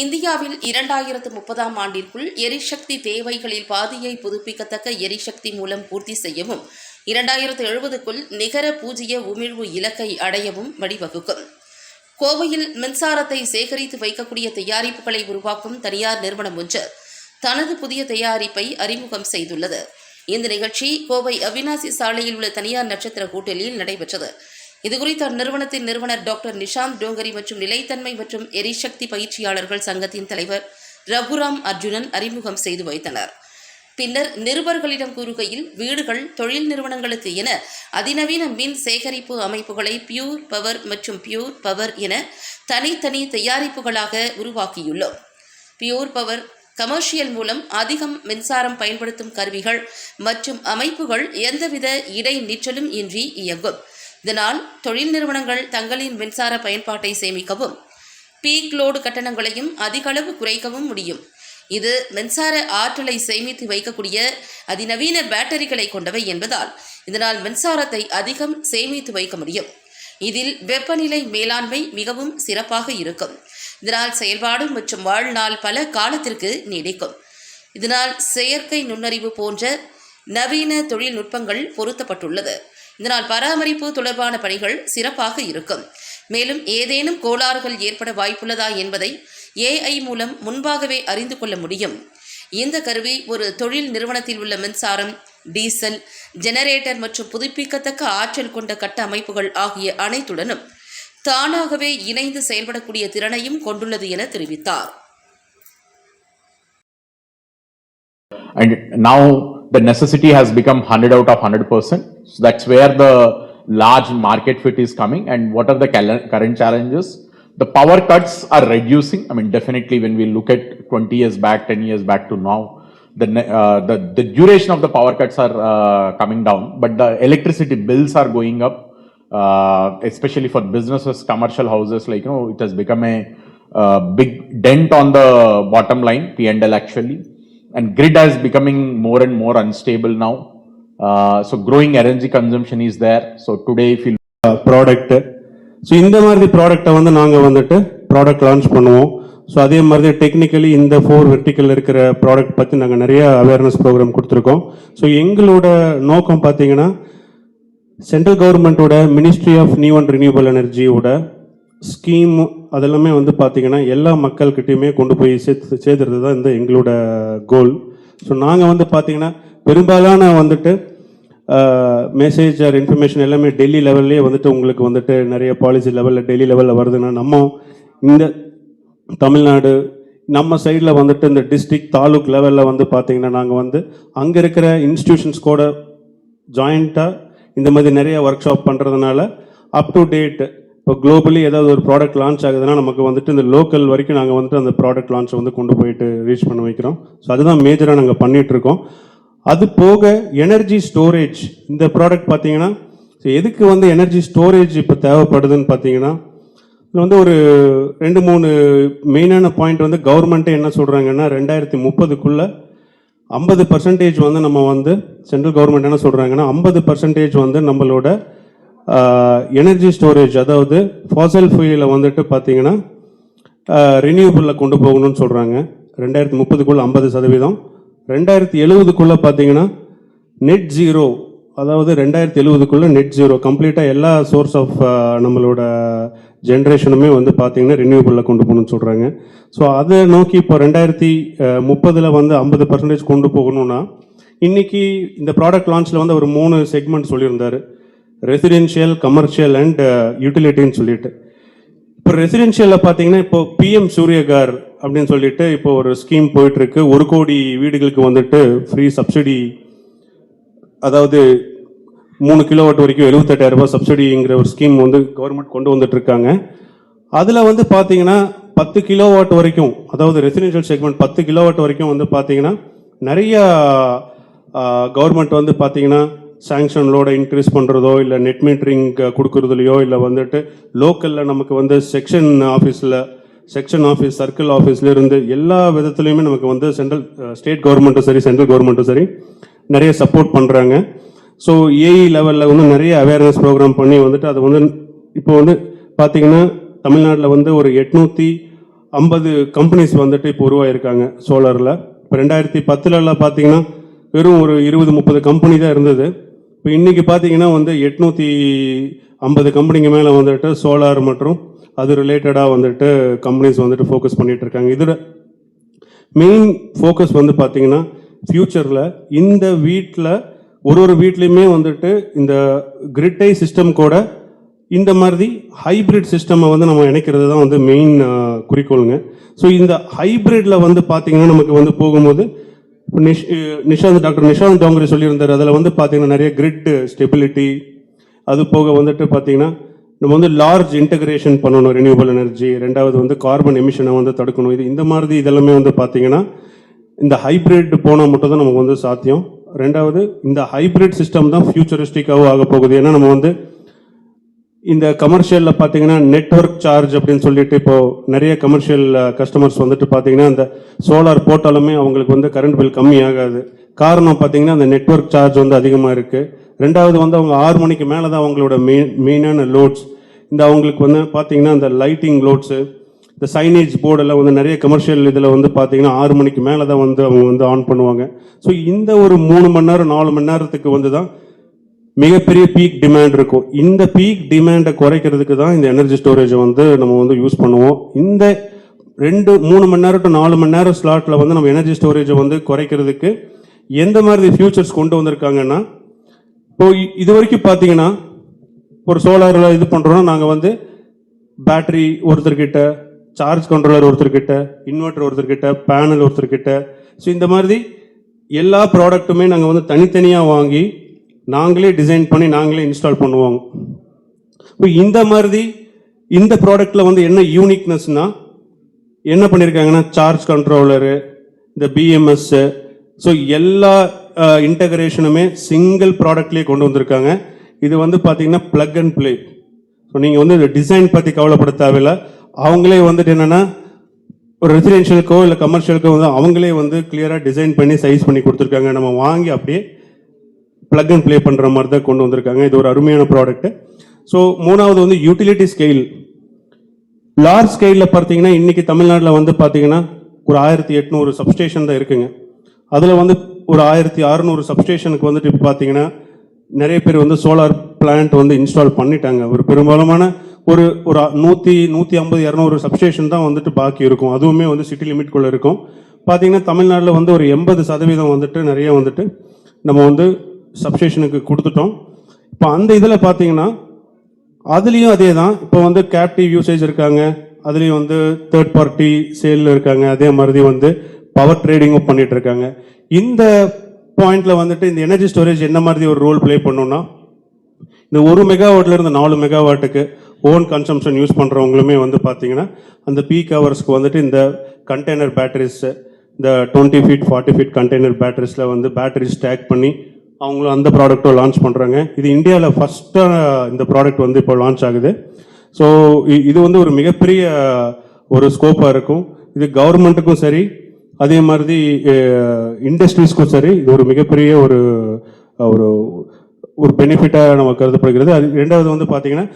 இந்தியாவில் 2030ஆம் ஆண்டிற்குள் எரிசக்தி தேவைகளில் பாதியை புதுப்பிக்கத்தக்க எரிசக்தி மூலம் பூர்த்தி செய்யவும் 2070க்குள் நிகர பூஜ்ஜிய உமிழ்வு இலக்கை அடையவும் வழிவகுக்கும். கோவையில் மின்சாரத்தை சேகரித்து வைக்கக்கூடிய தயாரிப்புகளை உருவாக்கும் தனியார் நிறுவனம் ஒன்று தனது புதிய தயாரிப்பை அறிமுகம் செய்துள்ளது. இந்த நிகழ்ச்சி கோவை அவினாசி சாலையில் உள்ள தனியார் நட்சத்திர ஹோட்டலில் நடைபெற்றது. இதுகுறித்து அந்நிறுவனத்தின் நிறுவனர் டாக்டர் நிஷாந்த் டோங்கரி மற்றும் நிலைத்தன்மை மற்றும் எரிசக்தி பயிற்சியாளர்கள் சங்கத்தின் தலைவர் ரகுராம் அர்ஜுனன் அறிமுகம் செய்து வைத்தனர். பின்னர் நிருபர்களிடம் கூறுகையில், வீடுகள், தொழில் நிறுவனங்களுக்கு என அதிநவீன மின் சேகரிப்பு அமைப்புகளை பியூர் பவர் மற்றும் பியூர் பவர் என தனித்தனி தயாரிப்புகளாக உருவாக்கியுள்ளோம். பியூர் பவர் கமர்ஷியல் மூலம் அதிகம் மின்சாரம் பயன்படுத்தும் கருவிகள் மற்றும் அமைப்புகள் எந்தவித இடைநிற்றலும் இன்றி இயங்கும். இதனால் தொழில் நிறுவனங்கள் தங்களின் மின்சார பயன்பாட்டை சேமிக்கவும் பீக் லோடு கட்டணங்களையும் அதிக அளவு குறைக்கவும் முடியும். இது மின்சார ஆற்றலை சேமித்து வைக்கக்கூடிய அதிநவீன பேட்டரிகளை கொண்டவை என்பதால் இதனால் மின்சாரத்தை அதிகம் சேமித்து வைக்க முடியும். இதில் வெப்பநிலை மேலாண்மை மிகவும் சிறப்பாக இருக்கும். இதனால் செயல்பாடு மற்றும் வாழ்நாள் பல காலத்திற்கு நீடிக்கும். இதனால் செயற்கை நுண்ணறிவு போன்ற நவீன தொழில்நுட்பங்கள் பொருத்தப்பட்டுள்ளது. இதனால் பராமரிப்பு தொடர்பான பணிகள் சிறப்பாக இருக்கும். மேலும் ஏதேனும் கோளாறுகள் ஏற்பட வாய்ப்புள்ளதா என்பதை AI மூலம் முன்பாகவே அறிந்து கொள்ள முடியும். இந்த கருவி ஒரு தொழில் நிறுவனத்தில் உள்ள மின்சாரம், டீசல், ஜெனரேட்டர் மற்றும் புதுப்பிக்கத்தக்க ஆற்றல் கொண்ட கட்ட அமைப்புகள் ஆகிய அனைத்துடனும் தானாகவே இணைந்து செயல்படக்கூடிய திறனையும் கொண்டுள்ளது என தெரிவித்தார். And now the necessity has become 100 out of 100%. So that's where the large market fit is coming. And what are the current challenges? The power cuts are reducing. I mean, definitely when we look at 20 years back, 10 years back to now, the duration of the power cuts are coming down, but the electricity bills are going up, especially for businesses, commercial houses, like, it has become a big dent on the bottom line, P&L actually. And grid is becoming more and more unstable now. So growing energy consumption is there. So today if you product, so இந்த மாதிரி ப்ராடக்டை நாங்கள் product launch பண்ணுவோம். So அதே மாதிரி technically இந்த 4 vertical இருக்கிற product பற்றி நாங்கள் நிறைய அவேர்னஸ் ப்ரோக்ராம் கொடுத்துருக்கோம். ஸோ எங்களோட நோக்கம் பார்த்தீங்கன்னா, சென்ட்ரல் கவர்மெண்ட்டோட ministry of new and renewable எனர்ஜியோட ஸ்கீம் அதெல்லாமே பார்த்தீங்கன்னா எல்லா மக்கள்கிட்டையுமே கொண்டு போய் சேர்த்துறது தான் இந்த எங்களோட கோல். ஸோ நாங்கள் பார்த்தீங்கன்னா பெரும்பாலான மெசேஜ் ஆர் இன்ஃபர்மேஷன் எல்லாமே டெல்லி லெவல்லே உங்களுக்கு நிறைய பாலிசி லெவலில் டெல்லி லெவலில் வருதுன்னா, நம்ம இந்த தமிழ்நாடு நம்ம சைடில் இந்த டிஸ்ட்ரிக்ட் தாலுக் லெவலில் பார்த்தீங்கன்னா நாங்கள் அங்கே இருக்கிற இன்ஸ்டிடியூஷன்ஸ் கூட ஜாயிண்ட்டாக இந்த மாதிரி நிறைய ஒர்க் ஷாப் பண்ணுறதுனால அப் டு டேட் இப்போ குளோபலி ஏதாவது ஒரு ப்ராடக்ட் லான்ச் ஆகுதுன்னா நமக்கு இந்த லோக்கல் வரைக்கும் நாங்கள் அந்த ப்ராடக்ட் லான்ச்சை கொண்டு போயிட்டு ரீச் பண்ண வைக்கிறோம். ஸோ அதுதான் மேஜராக நாங்கள் பண்ணிகிட்ருக்கோம். அது போக எனர்ஜி ஸ்டோரேஜ் இந்த ப்ராடக்ட் பார்த்தீங்கன்னா, எதுக்கு எனர்ஜி ஸ்டோரேஜ் இப்போ தேவைப்படுதுன்னு பார்த்தீங்கன்னா, இதில் ஒரு 2-3 மெயினான பாயிண்ட் கவர்மெண்ட்டே என்ன சொல்கிறாங்கன்னா, 2030க்குள்ளே 50% நம்ம சென்ட்ரல் கவர்மெண்ட் என்ன சொல்கிறாங்கன்னா, 50% நம்மளோட எனர்ஜி ஸ்டோரேஜ், அதாவது ஃபாசல் ஃபியூலை பார்த்தீங்கன்னா ரினியூவபிளில் கொண்டு போகணும்னு சொல்கிறாங்க. 2030க்குள்ளே 50%, 2070க்குள்ளே பார்த்தீங்கன்னா நெட் ஜீரோ, அதாவது 2070க்குள்ளே நெட் ஜீரோ கம்ப்ளீட்டாக எல்லா சோர்ஸ் ஆஃப் நம்மளோட ஜென்ரேஷனுமே பார்த்தீங்கன்னா ரினியூவபிளில் கொண்டு போகணும்னு சொல்கிறாங்க. ஸோ அதை நோக்கி இப்போ 2030 50% கொண்டு போகணும்னா, இன்றைக்கி இந்த ப்ராடக்ட் லான்ச்சில் ஒரு 3 செக்மெண்ட் சொல்லியிருந்தார், ரெசிடென்ஷியல், கமர்ஷியல் அண்ட் யூட்டிலிட்டின்னு சொல்லிட்டு. இப்போ ரெசிடென்ஷியலில் பார்த்தீங்கன்னா இப்போ PM சூரியகார் அப்படின்னு சொல்லிட்டு இப்போ ஒரு ஸ்கீம் போயிட்டுருக்கு. 1 கோடி வீடுகளுக்கு ஃப்ரீ சப்சிடி, அதாவது 3 கிலோவாட் வரைக்கும் 78,000 ரூபாய் சப்சிடிங்கிற ஒரு ஸ்கீம் கவர்மெண்ட் கொண்டு வந்துட்டுருக்காங்க. அதில் பார்த்தீங்கன்னா 10 கிலோவாட் வரைக்கும், அதாவது ரெசிடென்ஷியல் செக்மெண்ட் 10 கிலோவாட் வரைக்கும் பார்த்தீங்கன்னா நிறையா கவர்மெண்ட் பார்த்தீங்கன்னா சாங்ஷன் லோட இன்க்ரீஸ் பண்ணுறதோ இல்லை நெட் மீட்டரிங் கொடுக்குறதுலையோ இல்லை லோக்கலில் நமக்கு செக்ஷன் ஆஃபீஸ் சர்க்கிள் ஆஃபீஸ்லேருந்து எல்லா விதத்துலையுமே நமக்கு ஸ்டேட் கவர்மெண்ட்டும் சரி சென்ட்ரல் கவர்மெண்ட்டும் சரி நிறைய சப்போர்ட் பண்ணுறாங்க. ஸோ ஏஇ லெவலில் நிறைய அவேர்னஸ் ப்ரோக்ராம் பண்ணி அதை இப்போ பார்த்தீங்கன்னா தமிழ்நாட்டில் ஒரு 50 கம்பெனிஸ் வந்துட்டு இப்போ உருவாயிருக்காங்க சோலாரில். இப்போ 2010 பார்த்தீங்கன்னா வெறும் ஒரு 20-30 கம்பெனி தான் இருந்தது. இப்போ இன்றைக்கி பார்த்தீங்கன்னா வந்து 850 கம்பெனிங்க மேலே வந்துட்டு சோலார் மற்றும் அது ரிலேட்டடாக வந்துட்டு கம்பெனிஸ் வந்துட்டு ஃபோக்கஸ் பண்ணிகிட்டு இருக்காங்க. இதில் மெயின் ஃபோக்கஸ் வந்து பார்த்தீங்கன்னா ஃப்யூச்சரில் இந்த வீட்டில் ஒரு வீட்லேயுமே வந்துட்டு இந்த கிரிட்டை சிஸ்டம் கூட இந்த மாதிரி ஹைப்ரிட் சிஸ்டமை வந்து நம்ம இணைக்கிறது தான் வந்து மெயின் குறிக்கோளுங்க. ஸோ இந்த ஹைப்ரிட்டில் வந்து பார்த்தீங்கன்னா நமக்கு வந்து போகும்போது டாக்டர் நிஷாந்த் டோங்கரி சொல்லியிருந்தார். அதில் வந்து பார்த்தீங்கன்னா நிறைய கிரிட் ஸ்டெபிலிட்டி, அது போக வந்துட்டு பார்த்தீங்கன்னா நம்ம வந்து லார்ஜ் இன்டகிரேஷன் பண்ணணும் ரினியூவபிள் எனர்ஜி. ரெண்டாவது வந்து கார்பன் எமிஷனை வந்து தடுக்கணும். இது இந்த மாதிரி இதெல்லாமே வந்து பார்த்தீங்கன்னா இந்த ஹைப்ரிட் போனால் மட்டும் தான் நமக்கு வந்து சாத்தியம். ரெண்டாவது இந்த ஹைப்ரிட் சிஸ்டம் தான் ஃபியூச்சரிஸ்டிக்காகவும் ஆக போகுது. ஏன்னா நம்ம வந்து இந்த கமர்ஷியலில் பார்த்தீங்கன்னா நெட்வொர்க் சார்ஜ் அப்படின்னு சொல்லிட்டு இப்போது நிறைய கமர்ஷியல் கஸ்டமர்ஸ் வந்துட்டு பார்த்தீங்கன்னா அந்த சோலார் போட்டாலுமே அவங்களுக்கு வந்து கரண்ட் பில் கம்மி ஆகாது. காரணம் பார்த்தீங்கன்னா அந்த நெட்வொர்க் சார்ஜ் வந்து அதிகமாக இருக்குது. ரெண்டாவது வந்து அவங்க 6 மணிக்கு மேலே தான் அவங்களோட மெயினான லோட்ஸ், இந்த அவங்களுக்கு வந்து பார்த்தீங்கன்னா அந்த லைட்டிங் லோட்ஸு, இந்த சைனேஜ் போர்டெல்லாம் வந்து நிறைய கமர்ஷியல் இதில் வந்து பார்த்தீங்கன்னா 6 மணிக்கு மேலே தான் வந்து அவங்க வந்து ஆன் பண்ணுவாங்க. ஸோ இந்த ஒரு 3 மணி நேரம் 4 மணி நேரத்துக்கு வந்து தான் மிகப்பெரிய பீக் டிமாண்ட் இருக்கும். இந்த பீக் டிமாண்டை குறைக்கிறதுக்கு தான் இந்த எனர்ஜி ஸ்டோரேஜை வந்து நம்ம வந்து யூஸ் பண்ணுவோம். இந்த 3 மணி நேரம் டு 4 மணி நேரம் ஸ்லாட்டில் வந்து நம்ம எனர்ஜி ஸ்டோரேஜை வந்து குறைக்கிறதுக்கு எந்த மாதிரி ஃபியூச்சர்ஸ் கொண்டு வந்திருக்காங்கன்னா, இப்போ இது வரைக்கும் பார்த்தீங்கன்னா ஒரு சோலாரில் இது பண்ணுறோன்னா நாங்கள் வந்து பேட்டரி ஒருத்தர்கிட்ட, சார்ஜ் கண்ட்ரோலர் ஒருத்தர்கிட்ட, இன்வெர்டர் ஒருத்தர்கிட்ட, பேனல் ஒருத்தர்கிட்ட, ஸோ இந்த மாதிரி எல்லா ப்ராடக்ட்டுமே நாங்கள் வந்து தனித்தனியாக வாங்கி நாங்களே டிசைன் பண்ணி நாங்களே இன்ஸ்டால் பண்ணுவோம். இப்போ இந்த மாதிரி இந்த ப்ராடக்டில் வந்து என்ன யூனிக்னஸ்னா என்ன பண்ணியிருக்காங்கன்னா சார்ஜ் கண்ட்ரோலரு, இந்த பிஎம்எஸ்ஸு, ஸோ எல்லா இன்டகிரேஷனுமே சிங்கிள் ப்ராடக்ட்லேயே கொண்டு வந்திருக்காங்க. இது வந்து பார்த்தீங்கன்னா ப்ளக் அண்ட் ப்ளே. ஸோ நீங்கள் வந்து டிசைன் பற்றி கவலைப்பட தேவையில்லை. அவங்களே வந்துட்டு என்னென்னா ஒரு ரெசிடென்ஷியலுக்கோ இல்லை கமர்ஷியலுக்கோ வந்து அவங்களே வந்து கிளியராக டிசைன் பண்ணி சைஸ் பண்ணி கொடுத்துருக்காங்க. நம்ம வாங்கி அப்படியே ப்ளக் அண்ட் ப்ளே பண்ணுற மாதிரி தான் கொண்டு வந்திருக்காங்க. இது ஒரு அருமையான ப்ராடக்ட்டு. ஸோ மூணாவது வந்து யூட்டிலிட்டி ஸ்கெயில். லார்ஜ் ஸ்கெயிலில் பார்த்தீங்கன்னா இன்றைக்கி தமிழ்நாட்டில் வந்து பார்த்தீங்கன்னா ஒரு 1800 சப்ஸ்டேஷன் தான் இருக்குங்க. அதில் வந்து ஒரு 1600 சப்ஸ்டேஷனுக்கு வந்துட்டு இப்போ பார்த்தீங்கன்னா நிறைய பேர் வந்து சோலார் பிளான்ட் வந்து இன்ஸ்டால் பண்ணிட்டாங்க. ஒரு பெரும்பாலுமான ஒரு 150, 200 சப்ஸ்டேஷன் தான் வந்துட்டு பாக்கி இருக்கும். அதுவுமே வந்து சிட்டி லிமிட்குள்ளே இருக்கும். பார்த்தீங்கன்னா தமிழ்நாட்டில் வந்து ஒரு 80% வந்துட்டு நிறைய வந்துட்டு நம்ம வந்து சப்ஸ்டேஷனுக்கு கொடுத்துட்டோம். இப்போ அந்த இதில் பார்த்தீங்கன்னா அதுலேயும் அதே தான். இப்போ வந்து கேப்டிவ் யூசேஜ் இருக்காங்க, அதுலேயும் வந்து தேர்ட் பார்ட்டி சேலில் இருக்காங்க. அதே மாதிரி வந்து பவர் ட்ரேடிங்கும் பண்ணிட்டு இருக்காங்க. இந்த பாயிண்ட்ல வந்துட்டு இந்த எனர்ஜி ஸ்டோரேஜ் என்ன மாதிரி ஒரு ரோல் ப்ளே பண்ணோம்னா, இந்த 1 மெகாவாட்ல இருந்து 4 மெகாவாட்டுக்கு ஓன் கன்சம்ஷன் யூஸ் பண்ணுறவங்களுமே வந்து பார்த்தீங்கன்னா அந்த பீக் ஹவர்ஸ்க்கு வந்துட்டு இந்த கண்டெய்னர் பேட்டரிஸ், இந்த 20 ஃபீட் 40 ஃபீட் கண்டெய்னர் பேட்டரிஸில் வந்து பேட்டரி ஸ்டாக் பண்ணி அவங்களும் அந்த ப்ராடக்ட்டும் லான்ச் பண்ணுறாங்க. இது இந்தியாவில் ஃபஸ்ட்டாக இந்த ப்ராடக்ட் வந்து இப்போ லான்ச் ஆகுது. ஸோ இது வந்து ஒரு மிகப்பெரிய ஒரு ஸ்கோப்பாக இருக்கும். இது கவர்மெண்ட்டுக்கும் சரி, அதே மாதிரி இண்டஸ்ட்ரீஸ்க்கும் சரி, இது ஒரு மிகப்பெரிய ஒரு ஒரு பெனிஃபிட்டாக நம்ம கருதப்படுகிறது. அது ரெண்டாவது வந்து பார்த்தீங்கன்னா